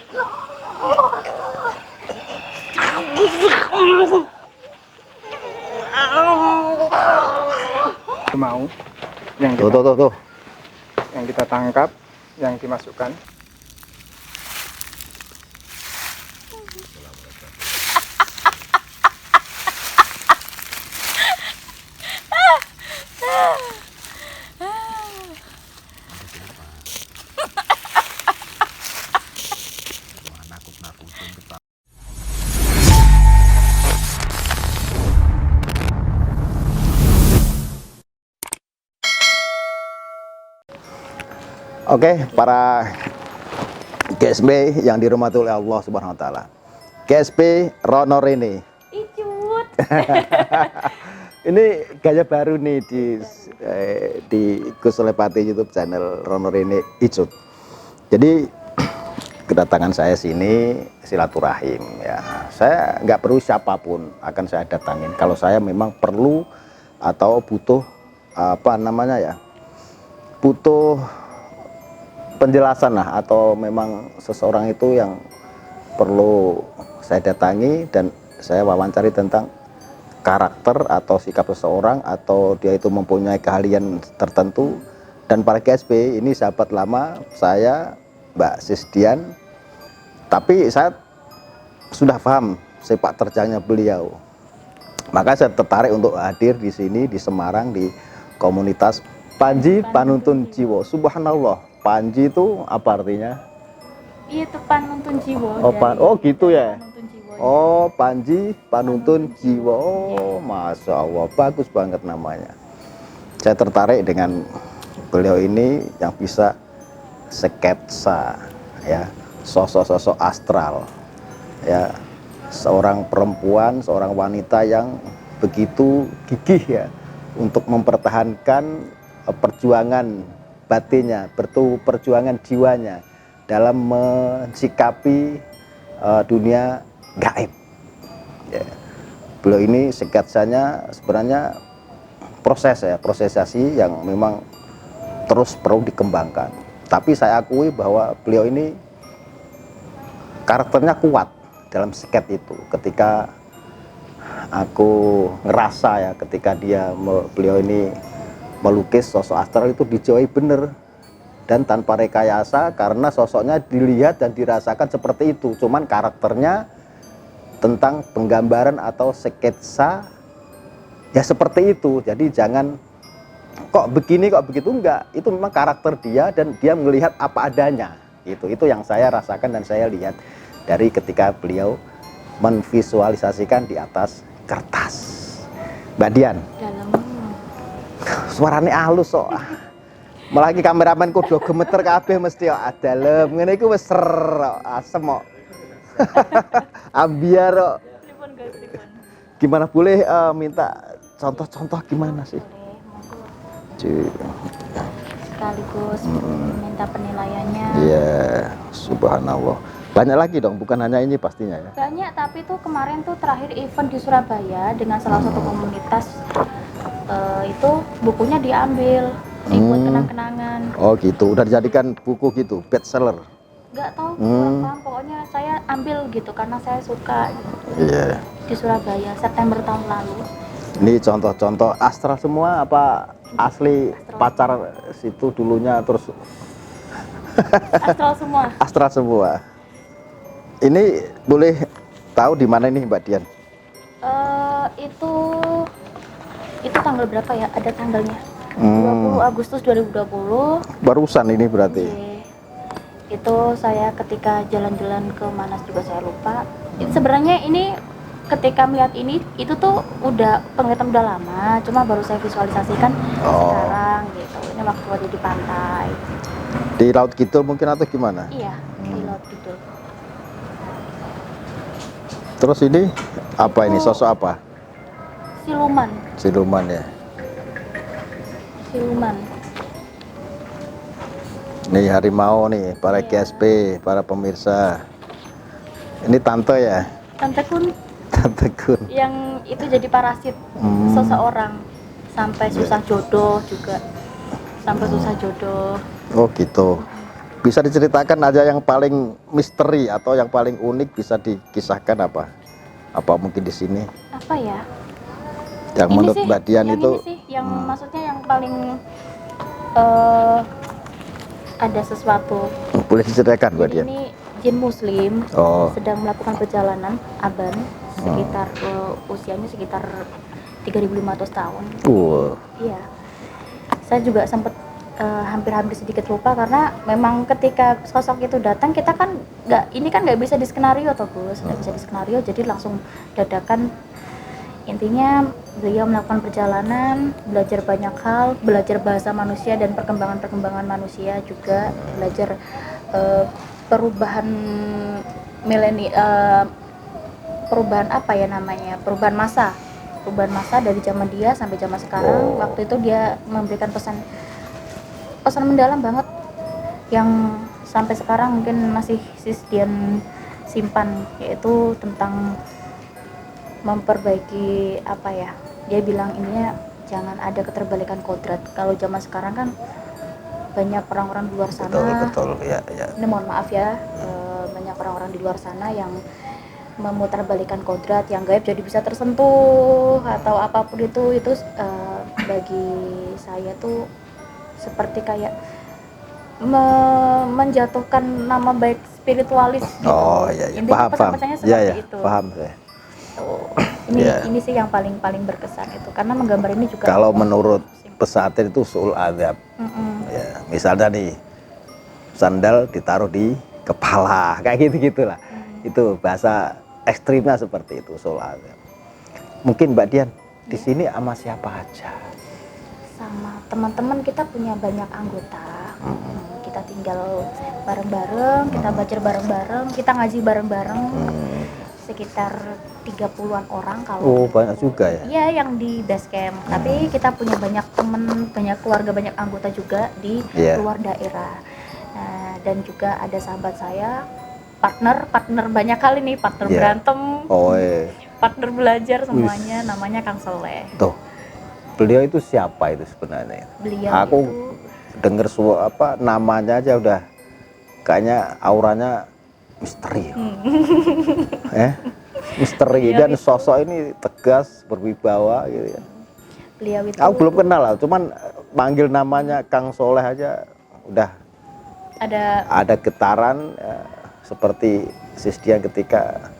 Mau yang yang kita tangkap, yang dimasukkan. Oke, para GSP yang dirahmati oleh Allah Subhanahu wa taala. GSP Rono Rene. Icut. Ini gaya baru nih di Gus Lepati YouTube channel Rono Rene Icut. Jadi kedatangan saya sini silaturahim ya. Saya nggak perlu siapapun akan saya datangin. Kalau saya memang perlu atau butuh apa namanya ya, butuh penjelasan lah, atau memang seseorang itu yang perlu saya datangi dan saya wawancari tentang karakter atau sikap seseorang, atau dia itu mempunyai keahlian tertentu. Dan para GSP ini sahabat lama saya, Mbak Sisdian, tapi saya sudah paham sepak terjangnya beliau, maka saya tertarik untuk hadir di sini di Semarang di komunitas Panji Panuntun Jiwa. Subhanallah, Panji itu apa artinya? Iya, itu panuntun jiwa. Oh gitu ya. Panuntun jiwa. Oh, Panji Panuntun Jiwa. Oh, Masya Allah, bagus banget namanya. Saya tertarik dengan beliau ini yang bisa sketsa ya, sosok-sosok astral ya, seorang perempuan, seorang wanita yang begitu gigih ya untuk mempertahankan perjuangan batinnya, perjuangan jiwanya dalam mensikapi dunia gaib ya. Beliau ini sketsanya sebenarnya prosesasi yang memang terus perlu dikembangkan. Tapi saya akui bahwa beliau ini karakternya kuat dalam sket itu. Ketika aku ngerasa ya, ketika beliau ini melukis sosok astral itu dijauhi bener dan tanpa rekayasa, karena sosoknya dilihat dan dirasakan seperti itu. Cuman karakternya tentang penggambaran atau sketsa ya seperti itu. Jadi jangan kok begini kok begitu, enggak. Itu memang karakter dia dan dia melihat apa adanya. Itu yang saya rasakan dan saya lihat dari ketika beliau menvisualisasikan di atas kertas. Mbak Dian, suarane halus kok. Malah iki kameramen kudu gemeter kabeh mesti kok dalem. Ngene iku wis ser asem kok. Ambiar kok. Gimana, boleh minta contoh-contoh gimana sih? Sekaligus minta penilaiannya. Iya, subhanallah. Banyak lagi dong, bukan hanya ini pastinya ya. Banyak, tapi tuh kemarin tuh terakhir event di Surabaya dengan salah satu komunitas, itu bukunya diambil buat kenang-kenangan. Oh gitu, udah dijadikan buku gitu, bestseller. Nggak tahu berapa, pokoknya saya ambil gitu karena saya suka gitu. Iya. Di Surabaya September tahun lalu. Ini contoh-contoh astral semua apa asli pacar situ dulunya terus? Astral semua. Astral semua. Ini boleh tahu di mana ini Mbak Dian? Itu tanggal berapa ya? Ada tanggalnya. 20 Agustus 2020. Barusan ini berarti. Itu saya ketika jalan-jalan ke Manas juga saya lupa. Sebenarnya ini ketika melihat ini itu tuh udah penglihatan udah lama, cuma baru saya visualisasikan sekarang gitu. Ini waktu ada di pantai. Di Laut Kidul mungkin atau gimana? Iya, di Laut Kidul. Terus ini apa ini, sosok apa? Siluman. Siluman ya. Siluman. Nih harimau nih, para GSP, para pemirsa. Ini tante ya? Tante Kun. Tante Kun. Yang itu jadi parasit seseorang sampai susah jodoh juga. Sampai susah jodoh. Oh gitu. Bisa diceritakan aja yang paling misteri atau yang paling unik, bisa dikisahkan apa? Apa mungkin di sini? Apa ya? Yang Ini menurut sih, Mbak Dian yang itu ini sih, yang maksudnya yang paling ada sesuatu. boleh diceritakan Mbak Jadi Dian? ini jin muslim Oh, sedang melakukan perjalanan aban sekitar usianya sekitar 3.500 tahun. Iya. Saya juga sempat hampir-hampir sedikit lupa karena memang ketika sosok itu datang kita kan nggak bisa di skenario toh Gus, nggak bisa di skenario, jadi langsung dadakan. Intinya beliau melakukan perjalanan, belajar banyak hal, belajar bahasa manusia dan perkembangan manusia juga, belajar perubahan perubahan apa ya namanya, perubahan masa dari zaman dia sampai zaman sekarang. Waktu itu dia memberikan pesan mendalam banget yang sampai sekarang mungkin masih Dian simpan, yaitu tentang memperbaiki apa ya, dia bilang intinya jangan ada keterbalikan kodrat. Kalau zaman sekarang kan banyak orang-orang di luar sana, betul ya, ya. ini mohon maaf ya, banyak orang-orang di luar sana yang memutarbalikkan kodrat, yang gaib jadi bisa tersentuh atau apapun itu bagi saya tuh seperti kayak menjatuhkan nama baik spiritualis gitu. Oh iya, iya. Intinya Paham, pesan-pesannya ya, seperti ya. itu. Paham saya. Ini sih yang paling berkesan itu, karena menggambar ini juga Kalau menurut pesantren itu suul adab. Ya, misalnya nih sandal ditaruh di kepala, kayak gitu-gitulah. Itu bahasa ekstrimnya seperti itu, suul adab. Mungkin Mbak Dian di sini sama siapa aja? Sama teman-teman, kita punya banyak anggota. Kita tinggal bareng-bareng, kita belajar bareng-bareng, kita ngaji bareng-bareng. Sekitar 30-an orang kalau banyak juga ya. Iya, yang di base camp. Tapi kita punya banyak teman, banyak keluarga, banyak anggota juga di luar daerah. Nah, dan juga ada sahabat saya, partner banyak kali nih, partner berantem, partner belajar, semuanya. Namanya Kang Soleh. Tuh, beliau itu siapa itu sebenarnya? Beliau aku itu denger namanya aja udah kayaknya auranya misteri. Misteri, dan sosok ini tegas, berwibawa gitu ya. Beliau itu Aku belum kenal lah, cuman panggil namanya Kang Soleh aja udah ada getaran seperti Sisdian ketika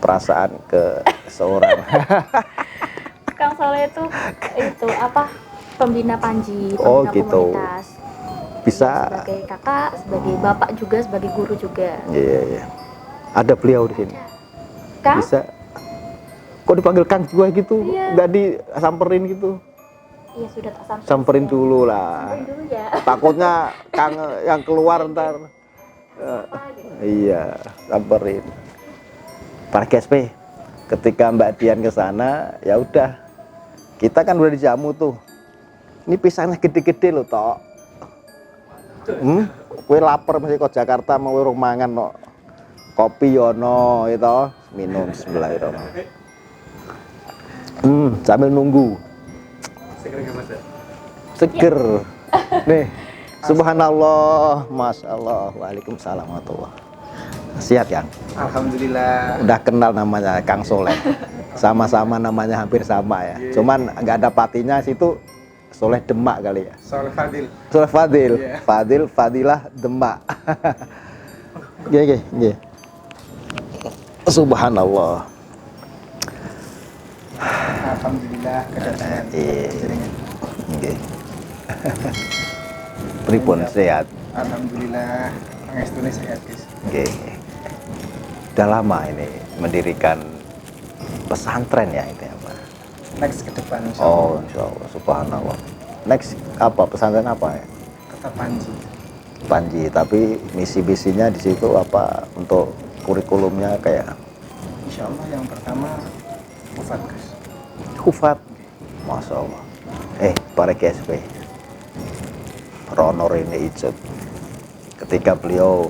perasaan ke seorang. Kang Soleh itu apa, pembina Panji, Oh, pembina gitu. komunitas. Bisa Sebagai kakak, sebagai bapak juga, sebagai guru juga. Iya. Ada beliau di sini. Kang? Bisa. Kok dipanggil Kang juga gitu? Iya. Nggak disamperin gitu? Iya, sudah tak Samperin dulu lah. Samperin dulu ya. Takutnya Kang yang keluar ntar. Iya, samperin. Para GSP, ketika Mbak Dian ke sana, ya udah. Kita kan udah dijamu tuh. Ini pisangnya gede-gede loh, Tok. Kue lapar masih kok Jakarta mau urung mangan no. Kopi yono itu minum bismillahirrahmanirrahim. Sambil nunggu. Seger. Nih, subhanallah, masya Allah, waalaikumsalam warahmatullah. Sihat Kang? Alhamdulillah. Udah kenal namanya Kang Soleh. Sama-sama namanya hampir sama ya. Cuman nggak ada patinya situ. Soleh Demak kali ya. Soleh Fadil. Soleh Fadil. Yeah. Fadilah Demak. Gih. Subhanallah. Alhamdulillah kedatangan. Nggih. Pripun sehat? Alhamdulillah pangestune sehat, guys. Nggih. Udah lama ini mendirikan pesantren ya itu ya, Pak? Next ke depan insyaallah. Oh, insyaallah, subhanallah. Next apa? Pesantren apa ya? Tetap Panji. Panji, tapi misi-misinya di situ apa untuk kurikulumnya kayak? Insyaallah yang pertama Hufat, guys. Hufat, masya Allah. Para GSP, Rono Rene Icut, ketika beliau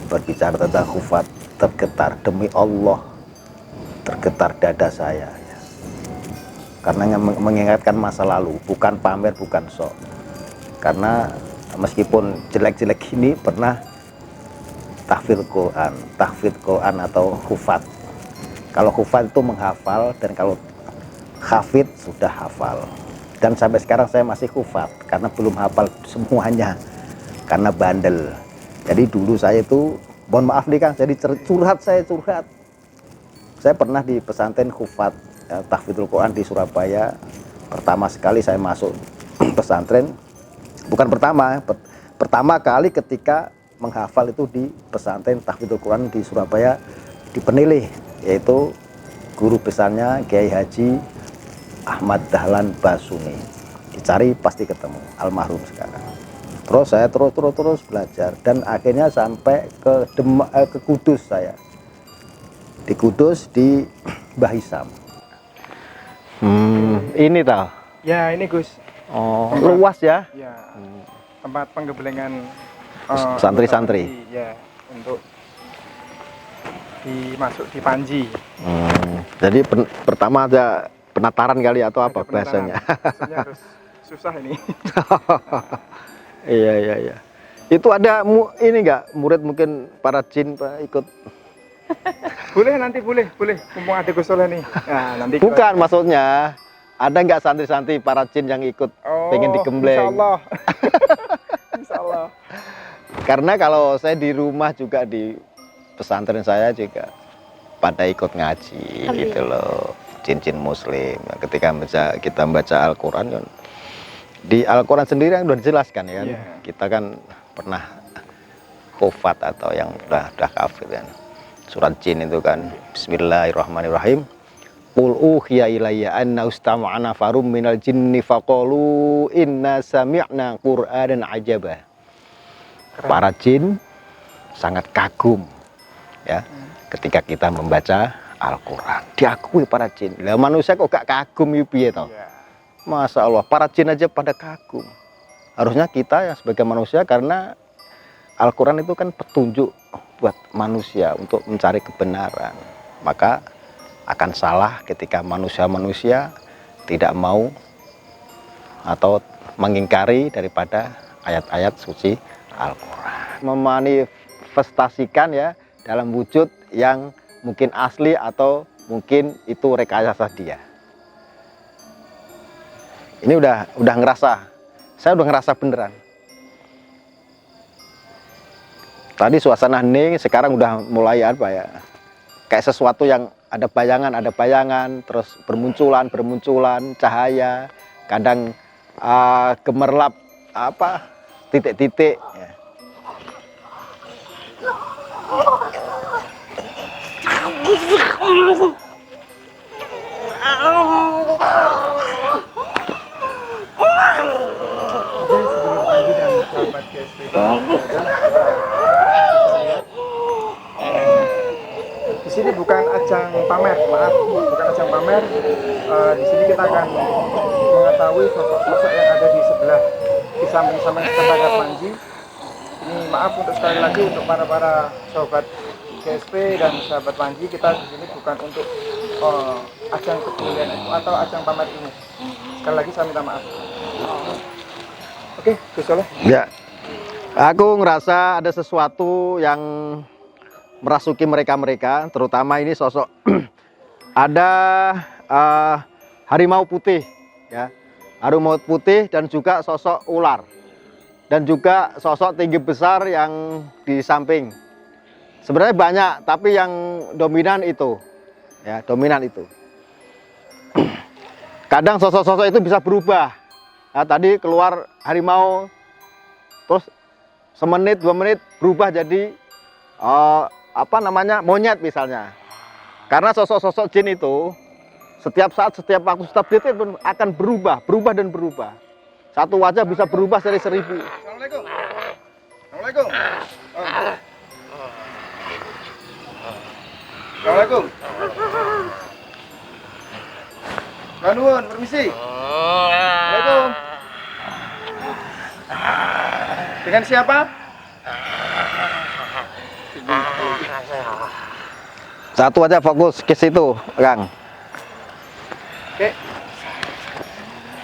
berbicara tentang Hufat, tergetar demi Allah, tergetar dada saya ya. Karena mengingatkan masa lalu, bukan pamer, bukan sok. Karena meskipun jelek-jelek gini pernah tahfidz Quran atau hufat. Kalau hufat itu menghafal, dan kalau hafidz sudah hafal. Dan sampai sekarang saya masih hufat karena belum hafal semuanya, karena bandel. Jadi dulu saya itu, mohon maaf nih Kang, jadi curhat. Saya pernah di pesantren hufat tahfidzul Quran di Surabaya. Pertama sekali saya masuk pesantren, bukan pertama kali ketika menghafal itu di pesantren tahfidzul Quran di Surabaya, di Penilih, yaitu guru besarnya Kiai Haji Ahmad Dahlan Basuni. Dicari pasti ketemu, almarhum sekarang. Terus saya terus belajar, dan akhirnya sampai ke Kudus. Saya di Kudus di Mbah Hisam. Ini tahu? Ya ini Gus. Oh, luas ya? Ya. Tempat penggebelengan santri-santri. Ya, untuk masuk di Panji. Jadi pertama ada penataran kali atau apa bahasanya? Bahasanya harus susah ini. Iya. Itu ada ini enggak murid mungkin para jin Pak ikut? Boleh nanti boleh. Mumpung ada Gus Soleh nih. Nah, nanti Bukan maksudnya ada enggak santri-santri para jin yang ikut pengen digembleng? Insyaallah. Insyaallah. Karena kalau saya di rumah juga di pesantren saya juga pada ikut ngaji gitu loh, jin-jin muslim. Ketika kita membaca Al-Quran kan, di Al-Quran sendiri yang sudah dijelaskan ya kan, kita kan pernah hufat atau yang udah kafir kan. Surat jin itu kan, Bismillahirrahmanirrahim. Qul uhiya ilayya anna ustama'ana farum minal jinni faqalu inna sami'na qur'anan ajaba. Para jin sangat kagum ya ketika kita membaca Al-Quran, diakui para jin. Lah manusia kok gak kagum ya piye toh? Masya Allah, para jin aja pada kagum. Harusnya kita yang sebagai manusia, karena Al-Quran itu kan petunjuk buat manusia untuk mencari kebenaran. Maka akan salah ketika manusia-manusia tidak mau atau mengingkari daripada ayat-ayat suci Al-Quran. Memanifestasikan ya dalam wujud yang mungkin asli atau mungkin itu rekayasa dia. Ini udah ngerasa, saya udah ngerasa beneran. Tadi suasana hening, sekarang udah mulai apa ya, kayak sesuatu yang ada bayangan, terus bermunculan cahaya, kadang gemerlap apa titik-titik ya. Di sini bukan ajang pamer, bukan ajang pamer. Di sini kita akan mengetahui sosok-sosok yang ada di sebelah, di samping-samping sekretariat Panji. Ini maaf untuk sekali lagi untuk para sahabat GSP dan sahabat Panji, kita di sini bukan untuk ajang kebulian atau ajang pamer ini. Sekali lagi saya minta maaf. Oke, Gus Soleh. Ya, aku ngerasa ada sesuatu yang merasuki mereka, terutama ini sosok ada harimau putih, ya, harimau putih dan juga sosok ular, dan juga sosok tinggi besar yang di samping. Sebenarnya banyak, tapi yang dominan itu, ya, dominan itu. Kadang sosok-sosok itu bisa berubah. Nah, tadi keluar harimau, terus semenit 2 menit berubah jadi monyet misalnya. Karena sosok-sosok jin itu setiap saat, setiap waktu, setiap detik pun akan berubah dan berubah. Satu wajah bisa berubah dari 1000. Assalamualaikum. Assalamualaikum. Assalamualaikum. Nuwun, permisi. Assalamualaikum. Dengan siapa? Satu aja fokus ke situ, Kang. Oke.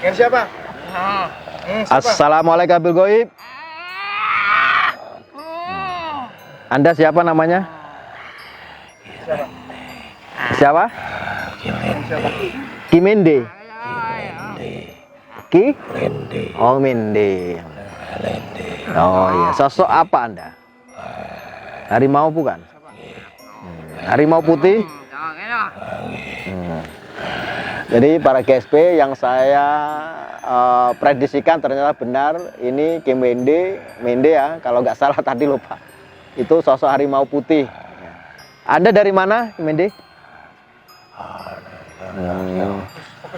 Dengan siapa? Siapa? Assalamualaikum bil goib. Anda siapa namanya? Siapa? Siapa? Siapa? Kimende. Ki? Oh, Mende. Oh iya, sosok apa Anda? Harimau bukan? Harimau putih? Jadi para GSP yang saya prediksikan ternyata benar. Ini Ki Mende ya, kalau nggak salah tadi lupa. Itu sosok harimau putih. Anda dari mana, Ki Mende?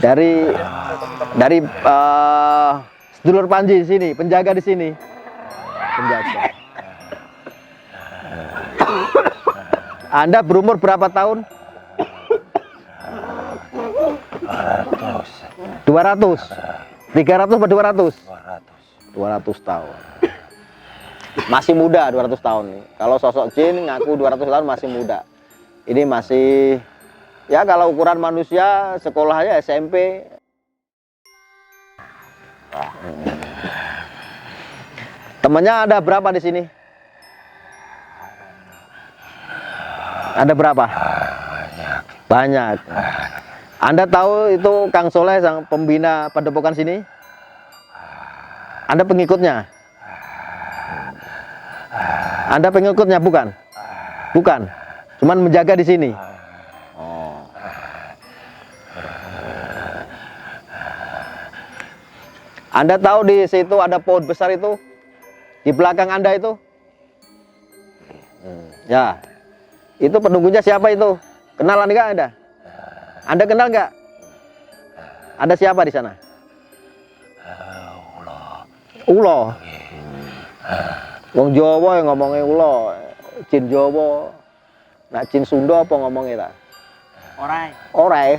Dari sedulur Panji di sini, penjaga di sini. Penjaga. Anda berumur berapa tahun? 200. 300 atau 200? 200 tahun. Masih muda 200 tahun nih. Kalau sosok jin ngaku 200 tahun masih muda. Ini masih ya kalau ukuran manusia sekolahnya SMP. Temannya ada berapa di sini? Ada berapa? Banyak. Anda tahu itu Kang Soleh sang pembina padepokan sini? Anda pengikutnya? Anda pengikutnya bukan? Bukan. Cuman menjaga di sini. Oh. Anda tahu di situ ada pohon besar itu? Di belakang Anda itu? Ya. Itu penunggunya siapa itu? Kenalan enggak Anda? Anda kenal nggak? Ada siapa di sana? Ulo. Wong Jawa yang ngomongnya ulo. Jin Jawa. Nak jin Sunda apa ngomongnya tak? Orai. Orai.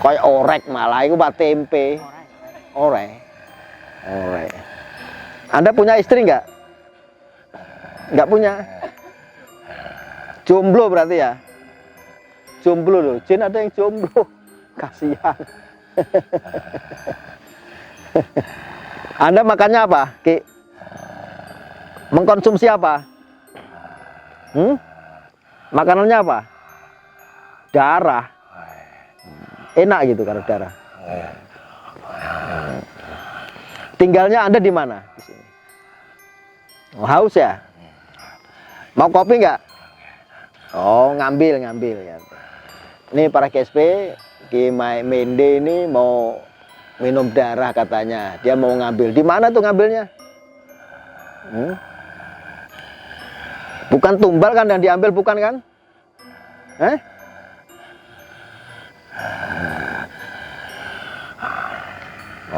Kayak orek malah itu bak tempe. Orai. Orai. Anda punya istri nggak? Nggak punya. Jomblo berarti ya? Jomblo loh, jin ada yang jomblo, kasihan. Anda makannya apa, Ki? Mengkonsumsi apa? Makanannya apa? Darah. Enak gitu kalau darah. Tinggalnya Anda di mana? Di sini. Oh, haus ya? Mau kopi nggak? Oh, ngambil ya. Ini para GSP, Ki Mende ini mau minum darah katanya. Dia mau ngambil. Di mana tuh ngambilnya? Bukan tumbal kan yang diambil, bukan kan?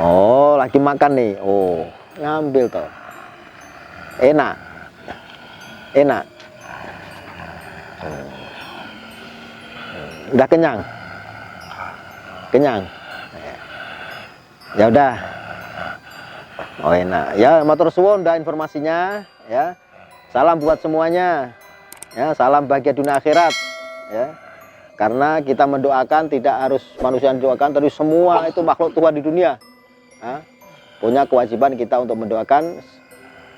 Oh, lagi makan nih. Oh, ngambil toh. Enak. Enak. Udah kenyang? Kenyang? Ya udah. Oh enak. Ya matur suwun dah informasinya ya. Salam buat semuanya. Ya, salam bahagia dunia akhirat ya. Karena kita mendoakan tidak harus manusia yang mendoakan, tapi semua itu makhluk Tuhan di dunia. Ya, punya kewajiban kita untuk mendoakan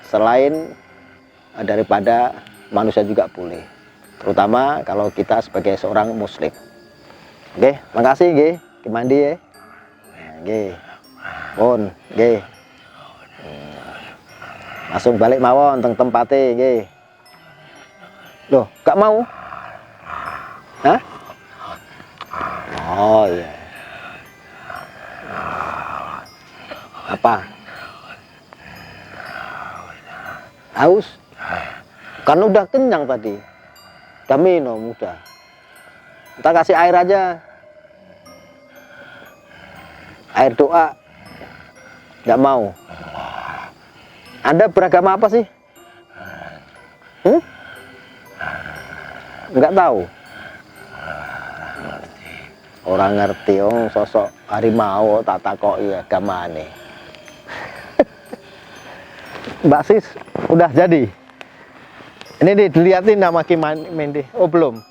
selain daripada manusia juga boleh. Terutama kalau kita sebagai seorang muslim. Oke, makasih nggih, Ki Mandi ya. Nggih. Pun, nggih. Langsung balik mawon teng tempate nggih. Loh, gak mau? Hah? Oh iya. Apa? Haus? Kan udah kenyang tadi. Udah minum, udah. Kita kasih air aja. Air doa. Nggak mau. Anda beragama apa sih? Nggak tahu. Orang ngerti, sosok harimau tak takoki agamane. Mbak Sis, udah jadi. Ini dilihatin nama Ki Mende. Oh belum.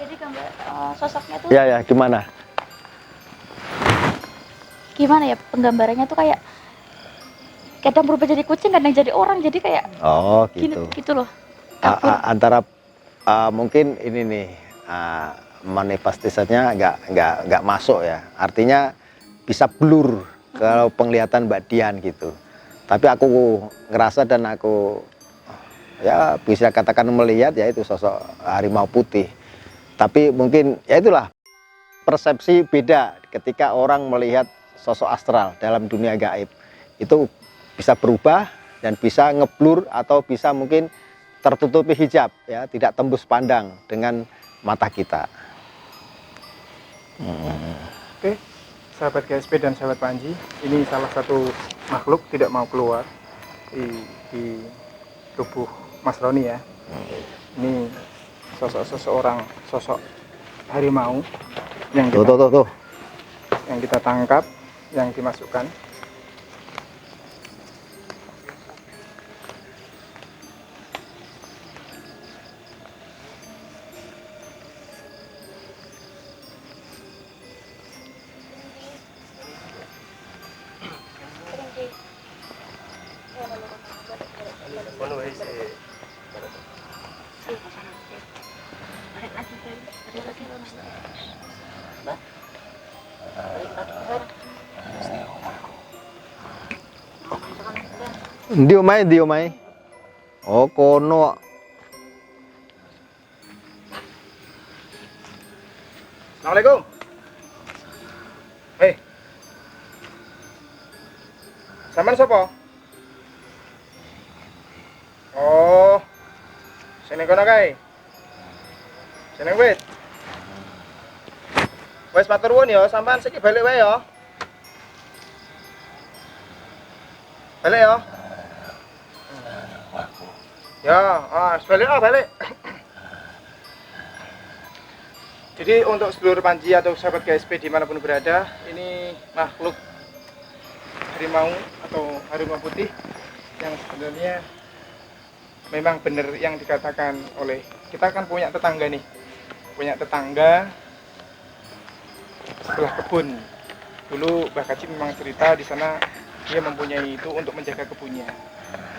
Jadi gambar sosoknya tuh Ya gimana? gimana ya, penggambarannya tuh kayak kadang berubah jadi kucing, kadang jadi orang, jadi kayak Oh gini gitu. gitu loh. Kabur. Antara mungkin ini nih manifestasinya nggak masuk ya. Artinya bisa blur kalau penglihatan Mbak Dian gitu. Tapi aku ngerasa dan aku ya bisa katakan melihat ya itu sosok harimau putih. Tapi mungkin ya itulah persepsi beda ketika orang melihat sosok astral dalam dunia gaib. Itu bisa berubah dan bisa ngeblur atau bisa mungkin tertutupi hijab ya, tidak tembus pandang dengan mata kita. Oke, sahabat GSP dan sahabat Panji, ini salah satu makhluk tidak mau keluar di tubuh Mas Roni ya. Ini sosok harimau yang Tuh. yang kita tangkap, yang dimasukkan. Ndi omahe? Oh, kono. Assalamualaikum. Hei. Sampean sapa? Oh. Sing kono kae. Seneng wit. Wes matur nuwun ya, sampean siki balik wae ya. Balik ya. Ya, balik. Jadi untuk seluruh Panji atau sahabat GSP dimanapun berada, ini makhluk harimau atau harimau putih yang sebenarnya memang benar yang dikatakan oleh kita kan punya tetangga nih, sebelah kebun. Dulu Mbah Kaji memang cerita di sana dia mempunyai itu untuk menjaga kebunnya.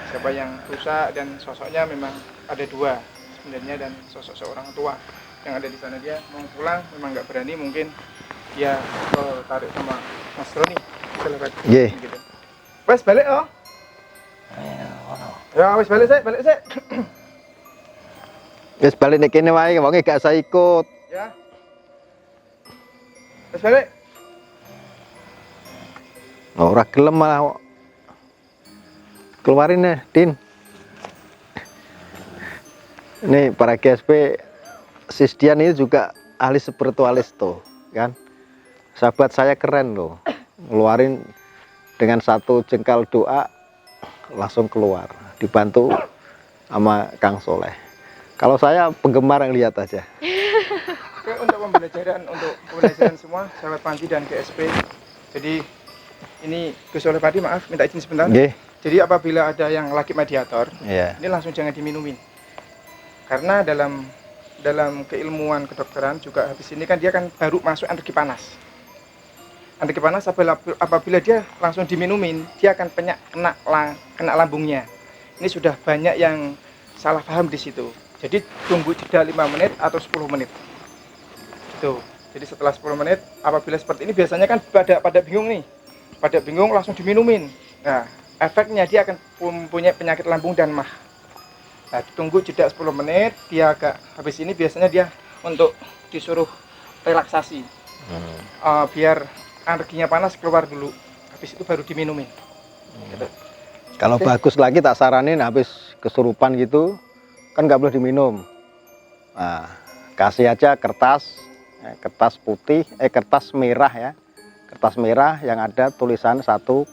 Siapa yang rusak dan sosoknya memang ada dua sebenarnya, dan sosok seorang tua yang ada di sana. Dia mau pulang memang nggak berani, mungkin dia tarik sama Mas Roni Nggih. gitu. Wes balik oh. Ya wes balik sik. Wis balik nek kene wae wonge gak usah ikut. Ya. Wes balik. Ora gelem malah kok. Keluarin ya, Din. Ini para GSP, Sisdian ini juga ahli spiritualis tuh, kan? Sahabat saya keren loh, ngeluarin dengan satu jengkal doa langsung keluar, dibantu sama Kang Soleh. Kalau saya penggemar yang lihat aja. Oke, untuk pembelajaran semua sahabat Panji dan GSP. Jadi ini Gus Soleh Padi, maaf minta izin sebentar. Nggih. Jadi apabila ada yang lagi mediator, Iya. ini langsung jangan diminumin. Karena dalam keilmuan kedokteran juga habis ini kan dia kan baru masuk energi panas. Energi panas apabila dia langsung diminumin, dia akan kena lambungnya. Ini sudah banyak yang salah paham di situ. Jadi tunggu jeda 5 menit atau 10 menit. Gitu. Jadi setelah 10 menit, apabila seperti ini biasanya kan pada bingung nih. Pada bingung langsung diminumin. Nah, efeknya dia akan mempunyai penyakit lambung dan mah. Nah, tunggu jeda 10 menit, dia agak habis ini biasanya dia untuk disuruh relaksasi. Biar energinya panas keluar dulu. Habis itu baru diminumin. Gitu. Kalau bagus lagi tak saranin habis kesurupan gitu, kan nggak boleh diminum. Nah, kasih aja kertas putih, kertas merah ya. Kertas merah yang ada tulisan 100.000.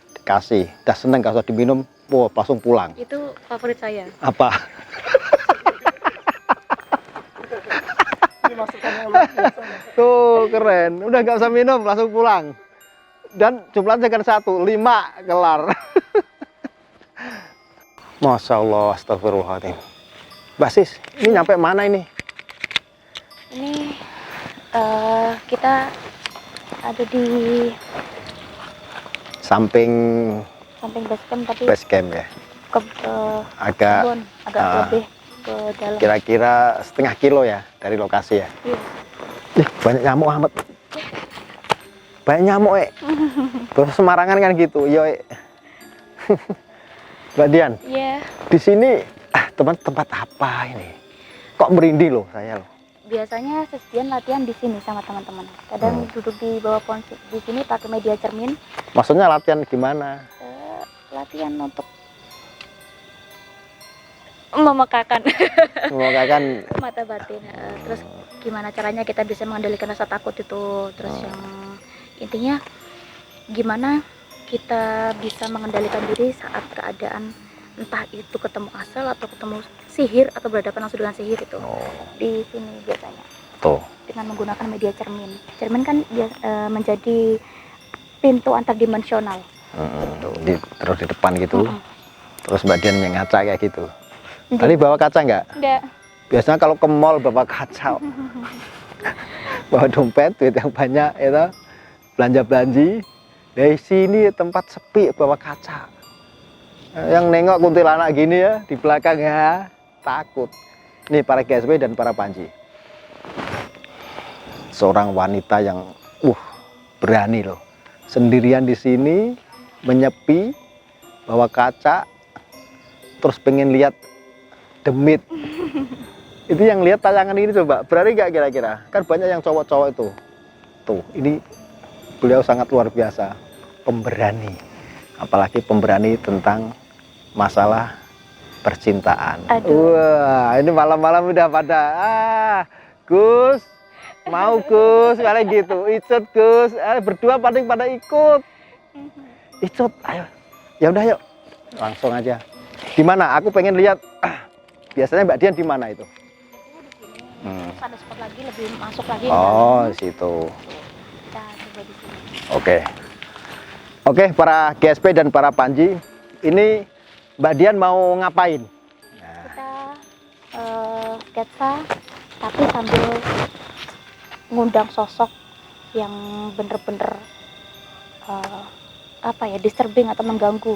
Dikasih, udah seneng gak usah diminum, wow, langsung pulang. Itu favorit saya. Apa? Ini masukan yang luar biasa. Tuh keren, udah gak usah minum, langsung pulang. Dan jumlahnya kan 1, 5 kelar. Masya Allah, astagfirullahaladzim. Mbak Sis, ini nyampe mana ini? Ini kita ada di samping samping base camp tapi base camp ya. ke Agak kebun, agak lebih ke dalam. kira-kira setengah kilo ya dari lokasi ya. Iya. Ih, banyak nyamuk amat. Banyak nyamuk, Terus Semarangan kan gitu, yo. Mbak Dian, Iya. di sini tempat apa ini? Kok merinding loh saya loh. Biasanya sesian latihan di sini sama teman-teman. Kadang duduk di bawah pohon di sini pakai media cermin. Maksudnya latihan gimana? Latihan untuk memekakan Memekakan mata batin. Terus gimana caranya kita bisa mengendalikan rasa takut itu. Terus yang intinya gimana kita bisa mengendalikan diri saat keadaan entah itu ketemu asal atau ketemu sihir atau berhadapan langsung dengan sihir itu. Di sini biasanya tuh. dengan menggunakan media cermin. Cermin kan menjadi pintu antardimensional. Terus di depan gitu. Terus Mbak Dian yang ngaca kayak gitu. Tadi bawa kaca nggak? Enggak. Biasanya kalau ke mall bawa kaca. Bawa dompet, duit yang banyak itu. Belanja-belanji. Dari sini tempat sepi bawa kaca. Yang nengok kuntilanak gini ya di belakang ya takut. Nih para GSP dan para Panji. Seorang wanita yang berani loh. Sendirian di sini menyepi bawa kaca terus pengen lihat demit. Itu yang lihat tayangan ini coba. Berani nggak kira-kira? Kan banyak yang cowok-cowok itu. Tuh, ini beliau sangat luar biasa, pemberani. Apalagi pemberani tentang masalah percintaan. Aduh. Wah, ini malam-malam udah pada Gus, mau Gus, kayak gitu. Icut Gus, berdua paling pada ikut. Icut, ayo. Ya udah yuk. Langsung aja. Di mana? Aku pengen lihat. Biasanya Mbak Dian di mana itu? Ada spot lagi lebih masuk lagi. Oh, di situ. Kita coba di sini. Oke, para GSP dan para Panji, ini Mbak Dian mau ngapain? Kita sketsa tapi sambil ngundang sosok yang bener-bener disturbing atau mengganggu.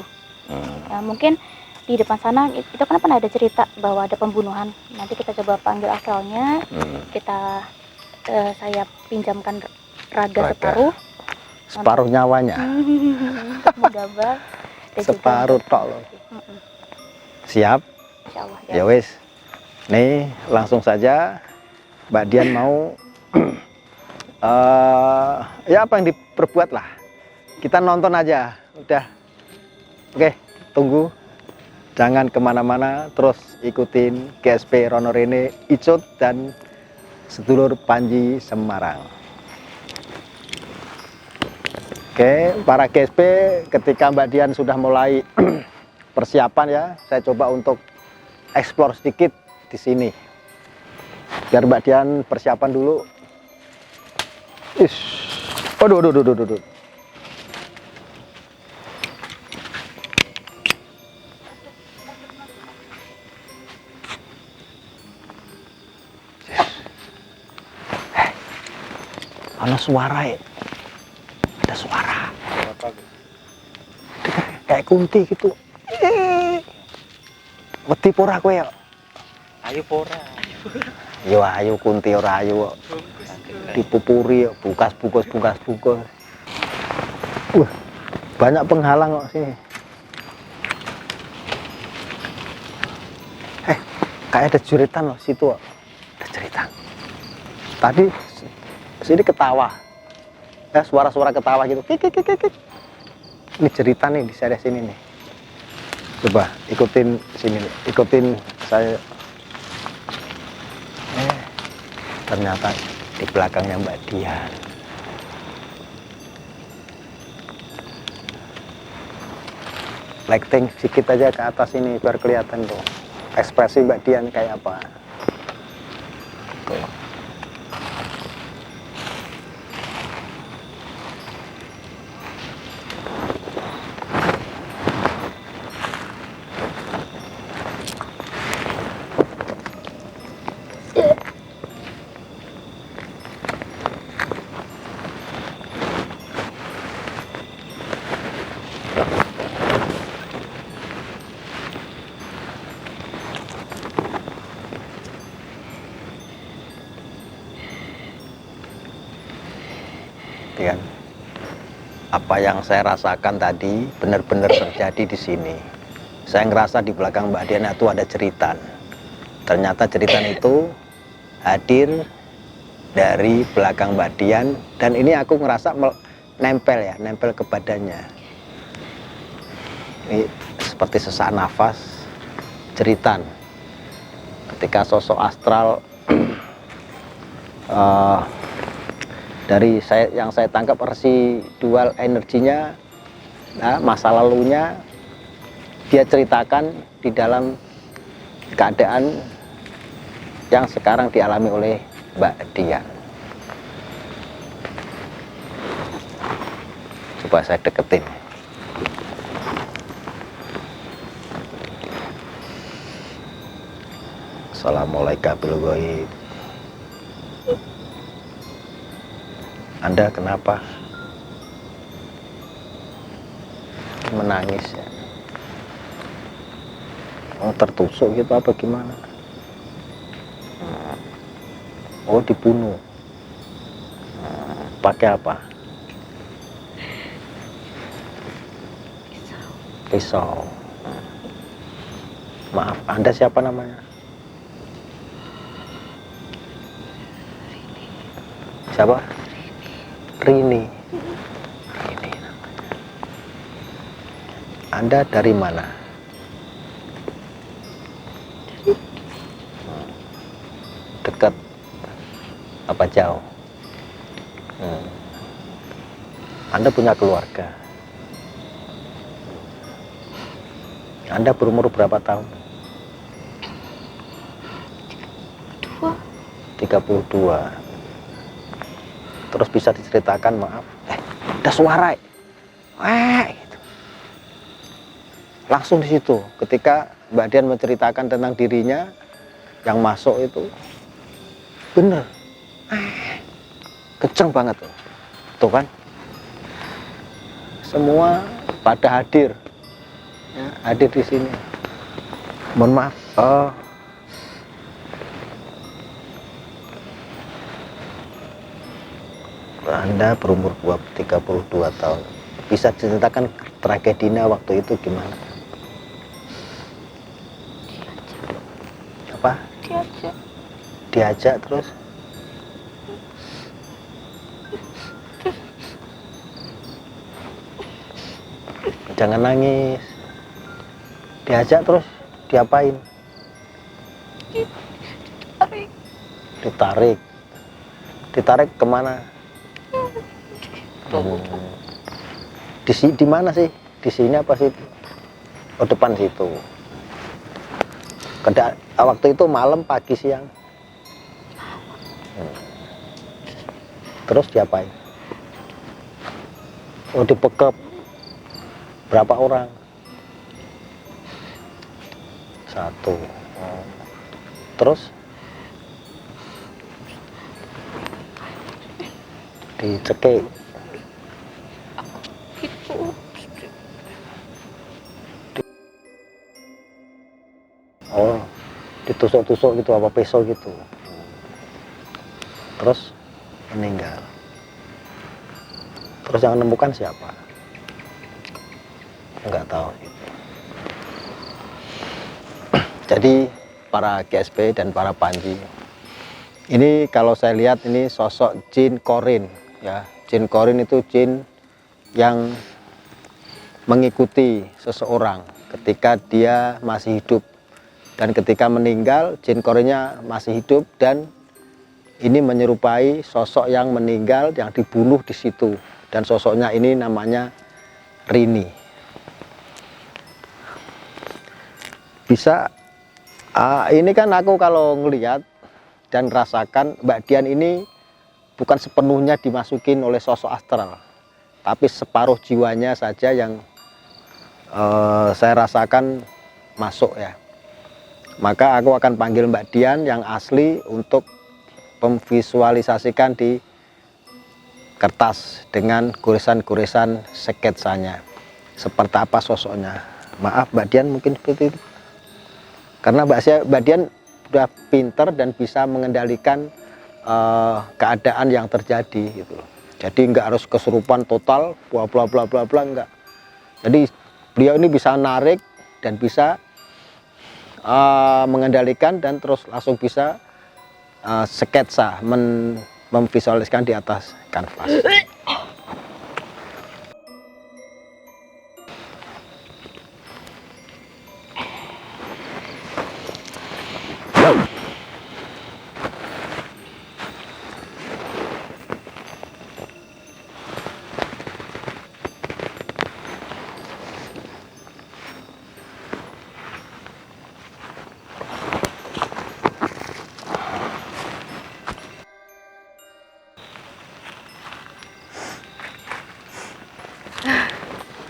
Ya, mungkin di depan sana itu kan pernah ada cerita bahwa ada pembunuhan. Nanti kita coba panggil astralnya. Kita saya pinjamkan raga separuh nyawanya. Menggambar Separuh tok loh. Siap? Insyaallah, Ya wis. Nih, langsung saja Mbak Dian mau ya apa yang diperbuat lah. Kita nonton aja. Udah. Oke, tunggu. Jangan kemana-mana, terus ikutin GSP Ronorene Icut dan sedulur Panji Semarang. Oke, para GSP, ketika Mbak Dian sudah mulai persiapan ya, saya coba untuk explore sedikit di sini. Biar Mbak Dian persiapan dulu. Aduh. Ada suara ya. Ada suara. Kayak kunti gitu. Wedi pora kowe ya. Ayo pora. Yo ayo kunti ora ayo kok. Dipupuri bukas. Banyak penghalang kok sini. Kayak ada jeritan loh situ kok. Ada jeritan. Tadi sini ketawa. Ya, suara-suara ketawa gitu. Kik. Ini jeritan nih di daerah sini nih. Coba ikutin sini, ikutin saya. Ternyata di belakangnya Mbak Dian. Lighting sedikit aja ke atas ini biar kelihatan tuh ekspresi Mbak Dian kayak apa. Tuh. apa yang saya rasakan tadi benar-benar terjadi di sini. Saya ngerasa di belakang Mbak Dian itu ada jeritan. Ternyata jeritan itu hadir dari belakang Mbak Dian, dan ini aku ngerasa nempel ya, nempel ke badannya. Ini seperti sesak nafas, jeritan. Ketika sosok astral dari yang saya tangkap residual energinya, masa lalunya dia ceritakan di dalam keadaan yang sekarang dialami oleh Mbak Dian. Coba saya deketin. Assalamualaikum warahmatullahi wabarakatuh. Anda kenapa menangis ya? Oh, tertusuk gitu apa gimana? Oh, dibunuh. Pakai apa? Pisau. Maaf, Anda siapa namanya? Siapa? Rini. Rini namanya. Anda dari mana? Dekat apa jauh? Anda punya keluarga? Anda berumur berapa tahun? 32. Terus bisa diceritakan, maaf, ada suara, gitu. Langsung di situ, ketika Mbak Dian menceritakan tentang dirinya yang masuk itu, bener, kenceng banget tuh kan, semua pada hadir, ya, hadir di sini. Mohon maaf, Anda berumur 32 tahun. Bisa diceritakan tragedinya waktu itu gimana? Apa? Diajak terus? Jangan nangis. Diajak terus diapain? Ditarik. Ditarik kemana? Di mana sih? Di sini apa sih? Oh, depan situ. Waktu itu malam, pagi, siang. Terus diapain? Oh, dipekep. Berapa orang? 1. Terus dicekik. Oh, ditusuk-tusuk gitu, apa pisau gitu. Terus meninggal. Terus yang menemukan siapa? Enggak tahu. Jadi para GSP dan para panji, ini kalau saya lihat ini sosok jin korin, ya. Jin korin itu jin yang mengikuti seseorang ketika dia masih hidup, dan ketika meninggal jin korinnya masih hidup, dan ini menyerupai sosok yang meninggal yang dibunuh di situ, dan sosoknya ini namanya Rini. Bisa ini kan aku kalau ngelihat dan rasakan Mbak Dian ini bukan sepenuhnya dimasukin oleh sosok astral, tapi separuh jiwanya saja yang saya rasakan masuk ya. Maka aku akan panggil Mbak Dian yang asli untuk memvisualisasikan di kertas dengan goresan-goresan sketsanya seperti apa sosoknya. Maaf Mbak Dian mungkin seperti itu, karena Mbak Dian sudah pinter dan bisa mengendalikan keadaan yang terjadi gitu. Jadi nggak harus kesurupan total, bla bla bla bla bla, enggak. Jadi beliau ini bisa narik dan bisa mengendalikan dan terus langsung bisa sketsa, memvisualiskan di atas kanvas.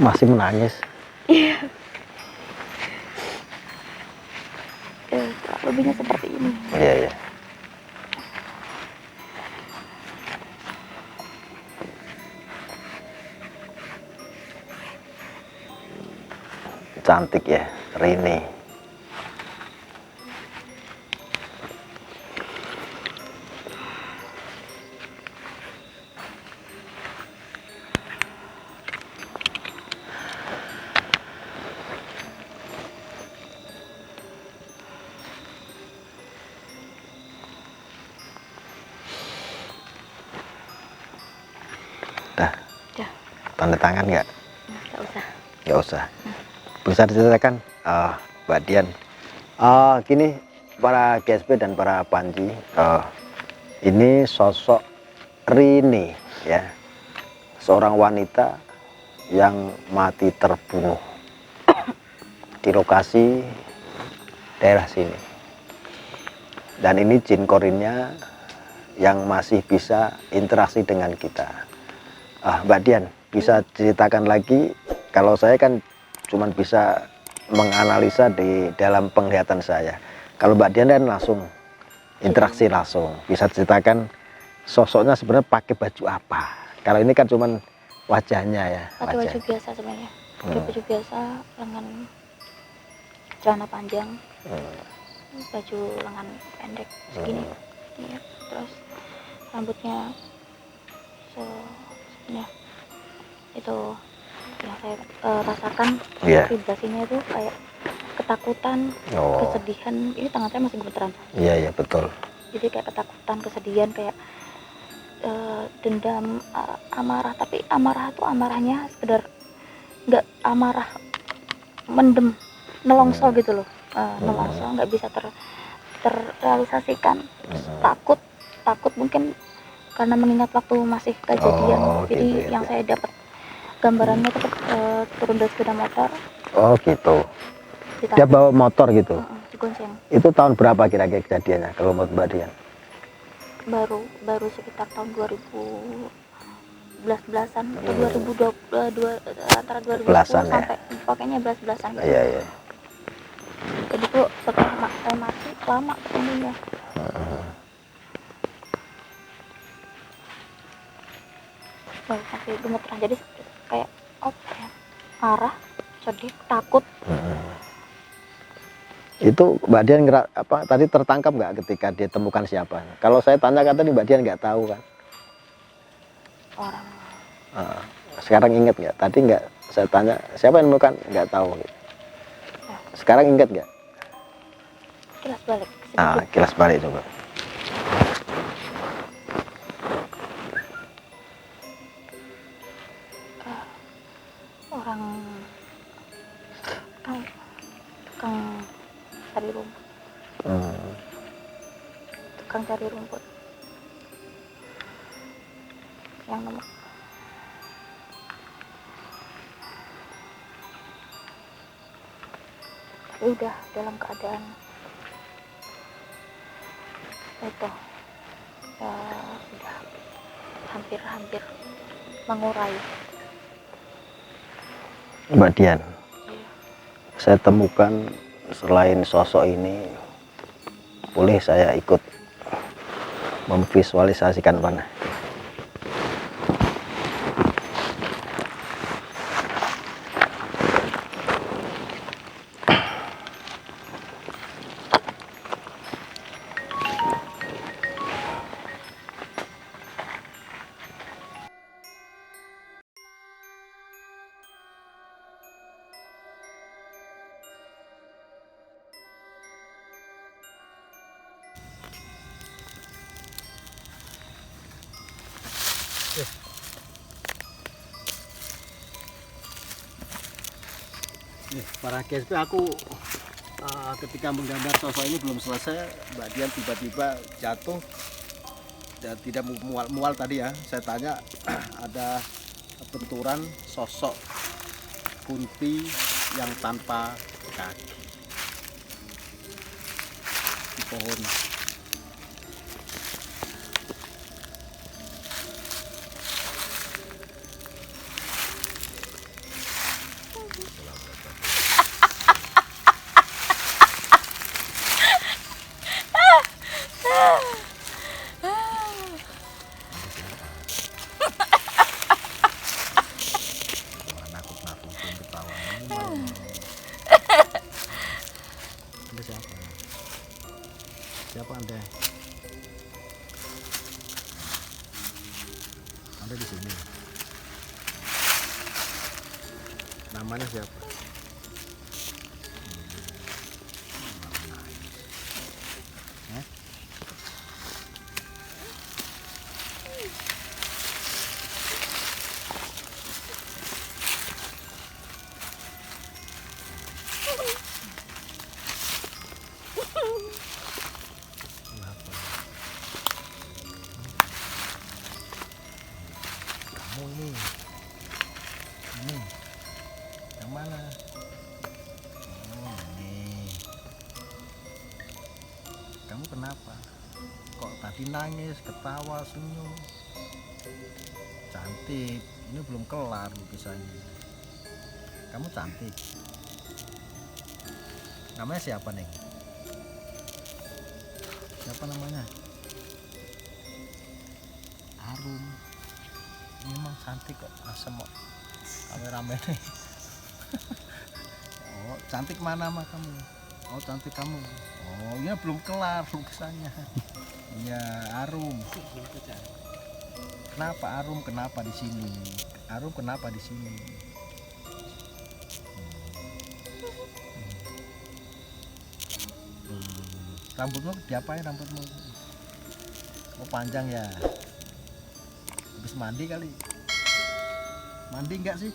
Masih menangis. Lebihnya seperti ini. Iya, iya. Cantik ya, Rini. Dah, Udah, tanda tangan nggak? nggak usah. Nggak usah. Bisa diceritakan, Mbak Dian. Gini, para GSP dan para Panji, ini sosok Rini, ya, seorang wanita yang mati terbunuh di lokasi daerah sini. Dan ini jin korinnya yang masih bisa interaksi dengan kita. Mbak Dian, bisa ceritakan lagi? Kalau saya kan cuman bisa menganalisa di dalam penglihatan saya. Kalau Mbak Dian kan langsung interaksi langsung. Bisa ceritakan sosoknya sebenarnya pakai baju apa? Kalau ini kan cuman wajahnya ya. Pakai baju biasa sebenarnya. Pakai baju biasa, lengan celana panjang, baju lengan pendek segini. Iya. Terus rambutnya ya, itu yang saya rasakan vibrasinya itu kayak ketakutan, kesedihan. Ini tangan saya masih gemeteran. Iya, iya, betul. Jadi kayak ketakutan, kesedihan, kayak dendam, amarah. Tapi amarah itu amarahnya sekedar nggak amarah mendem, nelongso gitu loh. Nelongso nggak bisa terrealisasikan. Terus takut mungkin karena mengingat waktu masih kejadian. Jadi gitu ya, yang saya dapat gambarannya itu turun dari sepeda motor. Oh gitu. Dia bawa motor gitu. Digonceng. Itu tahun berapa kira-kira kejadiannya kalau menurut Mbak Dian? Baru sekitar tahun 2011-an atau 2022, antara 2010 sampai pokoknya 11-an gitu. Iya, iya. Jadi tuh setelah saya mati lama ketemunya. Masih gemeteran, jadi kayak apa ya, marah, sedih, takut. Itu Mbak Dian tadi tertangkap nggak ketika dia temukan siapa? Kalau saya tanya tadi Mbak Dian nggak tahu kan? Orang. Sekarang inget nggak? Tadi nggak saya tanya siapa yang menemukan, nggak tahu. Sekarang inget nggak? Kilas balik. Kilas balik coba. Orang tukang cari rumput. Tukang cari rumput. Yang nomor udah dalam keadaan itu sudah hampir mengurai. Mbak Dian, saya temukan selain sosok ini, boleh saya ikut memvisualisasikan mana? Para GSP aku ketika menggambar sosok ini belum selesai, Mbak Dian tiba-tiba jatuh dan tidak mual tadi ya. Saya tanya ada benturan sosok Kunti yang tanpa kaki di pohon. Nakut-nakutin ketawa ini malam. Anda siapa? Siapa Anda? Anda di sini. Namanya siapa? Hah? Kenapa? Kamu ini yang mana? Oh, ini. Kamu kenapa? Kok tadi nangis, ketawa, senyum? Cantik. Ini belum kelar lukisannya. Kamu cantik. Namanya siapa, Neng? Siapa namanya? Arum. Ini emang cantik kok, asem kok. Kameramen. Oh, cantik mana sama kamu? Oh, cantik kamu. Oh, ya belum kelar lukisannya. Iya, Arum. Kenapa Arum? Kenapa di sini? Arum kenapa di sini? Rambutmu diapain rambutmu? Oh, panjang ya. Habis mandi kali. Mandi enggak sih?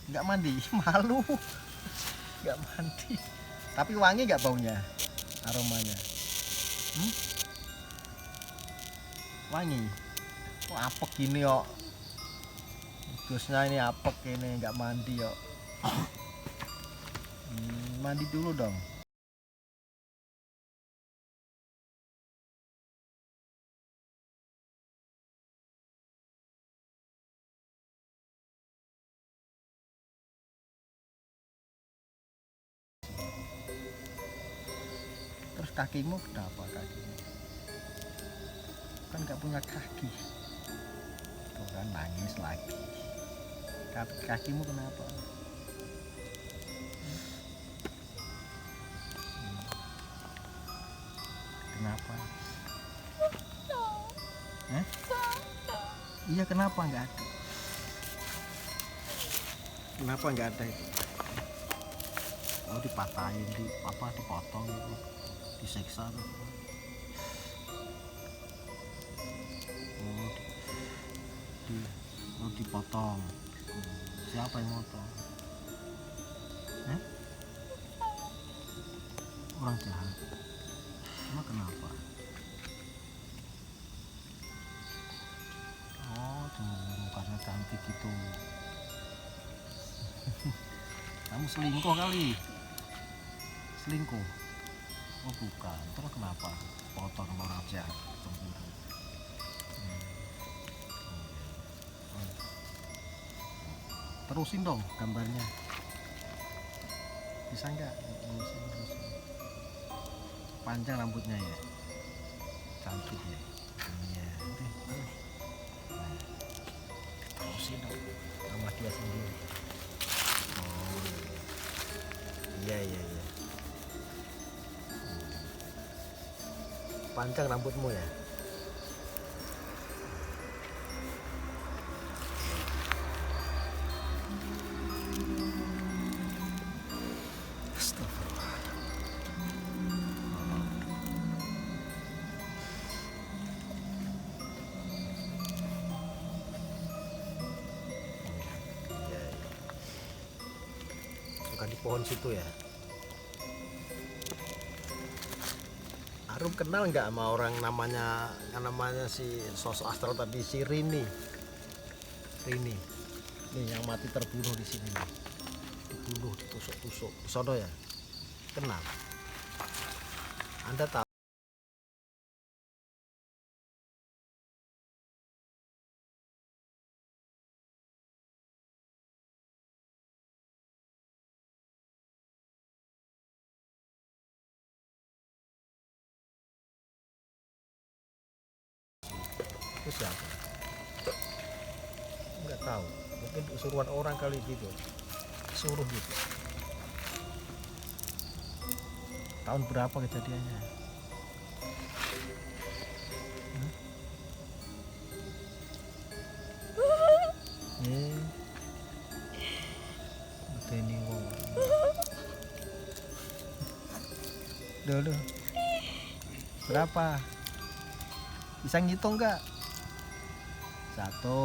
Enggak mandi, malu. Enggak mandi. Tapi wangi enggak baunya? Aromanya. Wangi. Oh, apek gini kok. Gusnya ini apek ini, enggak mandi kok. Mandi dulu dong. Terus kakimu kenapa kakimu? Kan nggak punya kaki. Tuh kan nangis lagi. Kakimu kenapa? Kenapa? Iya, kenapa nggak ada? Kenapa nggak ada itu? Oh, dipatahin, dipotong gitu, disiksa tuh. Oh, dipotong. Siapa yang motong? Orang jahat. Emang kenapa? Oh, cemburu karena cantik gitu. Kamu selingkuh kali? Selingkuh? Oh, bukan. Terus kenapa potong sama orang jahat? Cemburu. Terusin dong gambarnya. Bisa nggak? Terusin. Panjang rambutnya ya, cantik ya. Iya, terus. Terusin dong sama dia sendiri. Oh, iya. Panjang rambutmu ya. Apakah di pohon situ ya? Arum kenal nggak sama orang namanya si sosok astral tadi, si Rini? Rini, nih yang mati terbunuh di sini nih. Dibunuh, ditusuk-tusuk, di sono ya? Kenal? Anda tahu? Itu siapa? Nggak tahu, mungkin suruhan orang kali gitu, suruh gitu. Tahun berapa kejadiannya? Ini wong. Duh. Berapa? Bisa ngitung nggak? 1, 2, 3,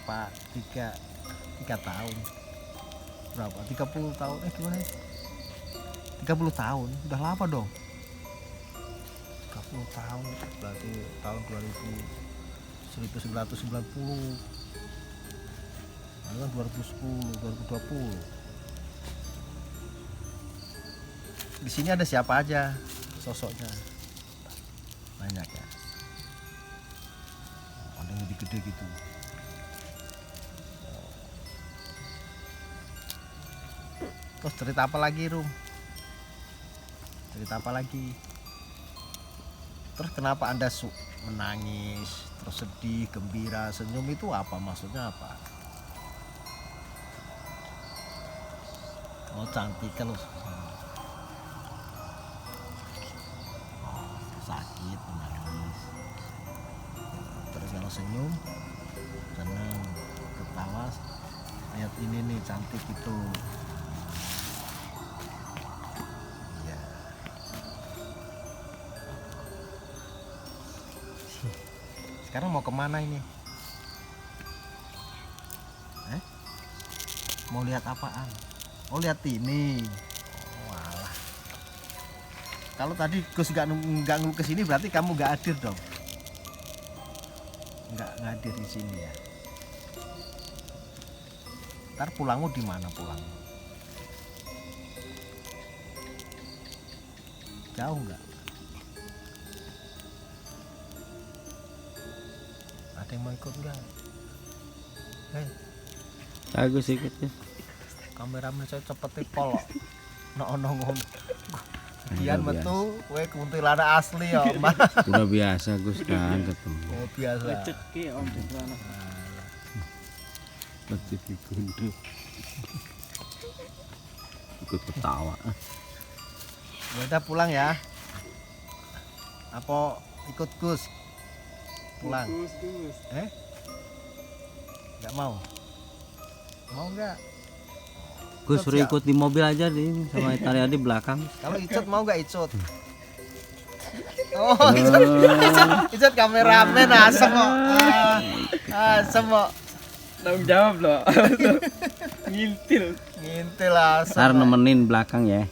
4, 3 tahun. Berapa? 30 tahun. Gimana? 30 tahun. Udah lama dong. 30 tahun berarti tahun 1990. Lalu 2010, 2020. Di sini ada siapa aja sosoknya? Banyak ya. Ada yang lebih gede gitu. Terus cerita apa lagi, Rum? Cerita apa lagi? Terus kenapa Anda menangis, terus sedih, gembira, senyum itu apa? Maksudnya apa? Oh, cantik kan. Sakit, menangis. Terus kalau senyum, senang, ketawa. Ayat ini nih cantik itu. Iya. Sekarang mau kemana ini? Mau lihat apaan? Oh, lihat ini. Oh, alah. Kalau tadi Gus nggak nunggu ke sini berarti kamu nggak hadir dong. Nggak hadir di sini ya. Ntar pulangmu di mana pulangmu? Jauh nggak? Ada yang mau ikut nggak? Agus ikut ya. Kameramen saya cepet pol. Ono ngono. Kian metu kowe kuntilanak asli ya, Mbak. Udah biasa Gus kan ketemu. Oh, biasa. Rezeki om Ciprana. Pasti digunduk. Ikut ketawa. Ya udah pulang ya. Apa ikut Gus? Pulang. Gus. Enggak mau. Mau enggak? Gus suruh ikut di mobil aja nih sama Italia di belakang. Kalau Icut mau enggak Icut? Oh, Icut kameramen asem kok. Asem kok. Tanggung jawab loh. Ngintil. Ngintil asem. Ntar nemenin belakang ya.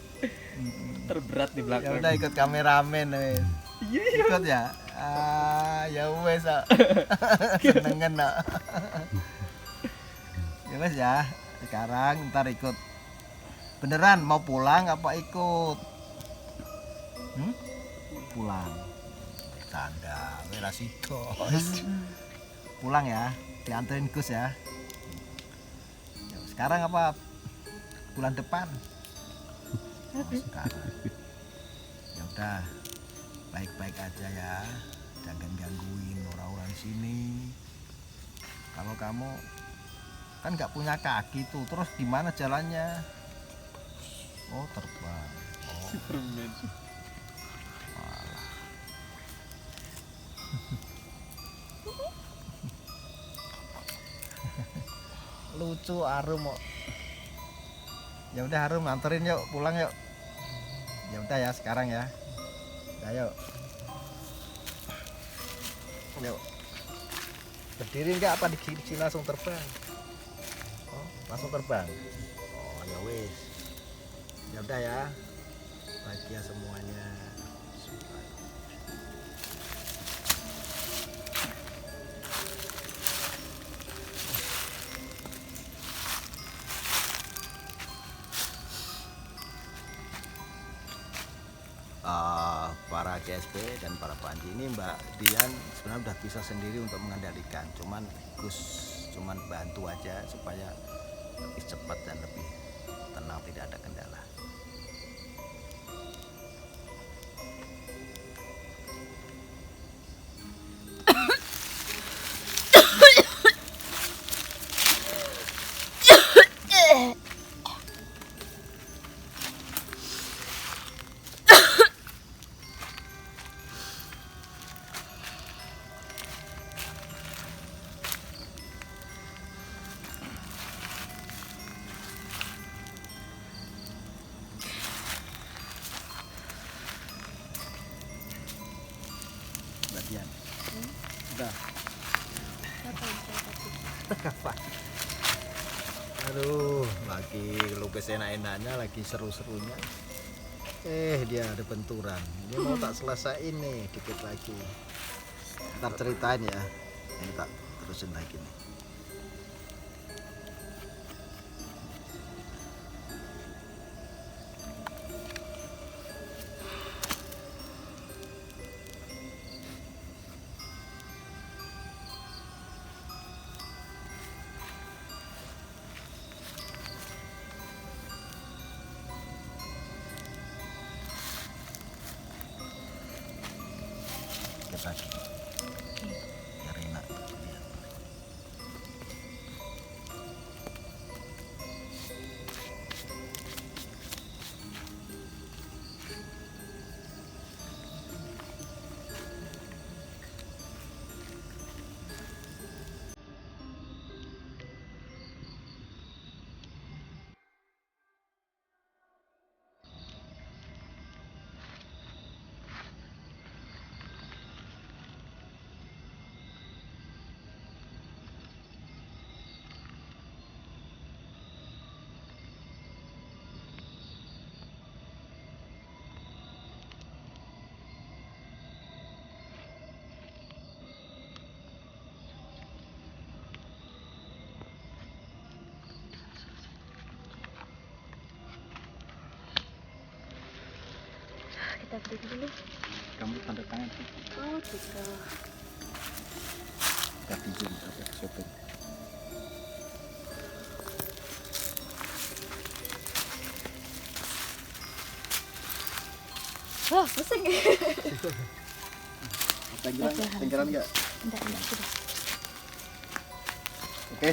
Terberat di Ya belakang. udah ikut kameramen wes. Ikut ya. Ya wes. Senengen nak. Ya wes ya. Sekarang ntar ikut. Beneran mau pulang apa ikut? Pulang. Tanda werasidos. Pulang ya. Dianterin Gus ya. Ya, sekarang apa? Bulan depan. Oh, sekarang. Ya udah. Baik-baik aja ya. Jangan gangguin orang-orang sini. Kalau kamu kan nggak punya kaki tuh, terus gimana jalannya? Oh, terbang. Oh. Superman. Walah. Lucu Arum kok. Ya udah Arum nganterin yuk, pulang yuk. Ya udah ya sekarang ya. Ayo. Yuk. Berdiri enggak apa di sini langsung terbang? Oh, langsung terbang. Oh, ya wis. Ya udah ya. Bahagia semuanya. Para GSP dan para panji ini Mbak Dian sebenarnya udah bisa sendiri untuk mengendalikan, cuman Gus cuman bantu aja supaya lebih cepat dan lebih tenang, tidak ada kendala. Mbak Dian, udah. Apa? Aduh, lagi lukis enak-enaknya, lagi seru-serunya. Dia ada benturan. Ini mau tak selesai nih, dikit lagi. Ntar ceritain ya. Ini tak terusin lagi nih. Lagi biar enak lihat. Kita break dulu. Kamu tanda tangan sih. Oh gitu. Tapi jam ada syuting. Wah, pusing. Tenggelam enggak? Enggak, sudah. Oke.